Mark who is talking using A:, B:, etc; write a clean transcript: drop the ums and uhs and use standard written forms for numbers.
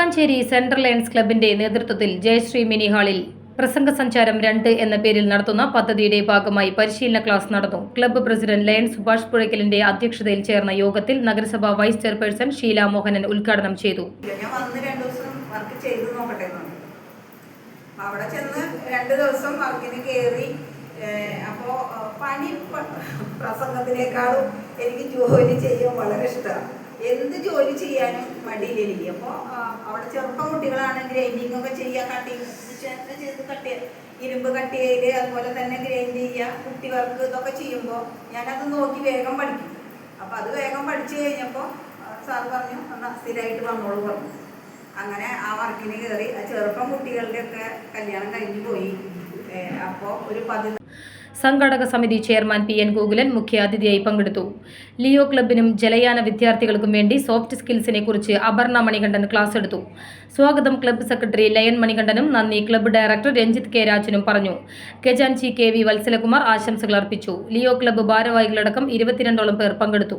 A: Vadakkanchery central lions ക്ലബിന്റെ നേതൃത്വത്തിൽ Jayashree mini ഹാളിൽ പ്രസംഗ സഞ്ചാരം 2 എന്ന പേരിൽ നടത്തുന്ന പദ്ധതിയുടെ ഭാഗമായി പരിശീലന ക്ലാസ് നടന്നു. ക്ലബ്ബ് പ്രസിഡന്റ് ലയൺ സുഭാഷ് പുഴയ്ക്കലിന്റെ അധ്യക്ഷതയിൽ ചേർന്ന യോഗത്തിൽ നഗരസഭാ വൈസ് ചെയർപേഴ്സൺ ഷീല മോഹനൻ ഉദ്ഘാടനം ചെയ്തു.
B: അവിടെ ചെന്ന് 2 ദിവസം വർക്കിന് കയറി. അപ്പോൾ പണി പ്രസംഗത്തിനേക്കാളും എനിക്ക് ജോലി ചെയ്യാൻ വളരെ ഇഷ്ടമാണ്. എന്ത് ജോലി ചെയ്യാനും മടിയിലിരിക്കും. അപ്പോൾ അവിടെ ചെറുപ്പം കുട്ടികളാണ് ഗ്രൈൻഡിങ് ഒക്കെ ചെയ്യുക, ഇരുമ്പ് കട്ട് ചെയ്ത് അതുപോലെ തന്നെ ഗ്രൈൻഡ് ചെയ്യുക, കുട്ടി വർക്ക് ഇതൊക്കെ ചെയ്യുമ്പോൾ ഞാനത് നോക്കി വേഗം പഠിക്കും. അപ്പോൾ അത് വേഗം പഠിച്ചു കഴിഞ്ഞപ്പോൾ സാർ പറഞ്ഞു എന്നാൽ സ്ഥിരമായിട്ട് വന്നോളൂ പറഞ്ഞു. അങ്ങനെ ആ വർക്കിന് കയറി. ആ ചെറുപ്പം കുട്ടികളുടെയൊക്കെ കല്യാണം കഴിഞ്ഞു പോയി. അപ്പോൾ ഒരു
A: സംഘാടക സമിതി ചെയർമാൻ PN ഗോകുലൻ മുഖ്യാതിഥിയായി പങ്കെടുത്തു. ലിയോ ക്ലബിനും ജലയാന വിദ്യാർത്ഥികൾക്കും വേണ്ടി സോഫ്റ്റ് സ്കിൽസിനെ കുറിച്ച് അപർണ മണികണ്ഠൻ ക്ലാസ് എടുത്തു. സ്വാഗതം ക്ലബ്ബ് സെക്രട്ടറി ലയൺ മണികണ്ഠനും നന്ദി ക്ലബ്ബ് ഡയറക്ടർ രഞ്ജിത്ത് K രാജനും പറഞ്ഞു. ഖജാൻജി KV വത്സലകുമാർ ആശംസകൾ അർപ്പിച്ചു. ലിയോ ക്ലബ്ബ് ഭാരവാഹികളടക്കം 22ഓളം പേർ പങ്കെടുത്തു.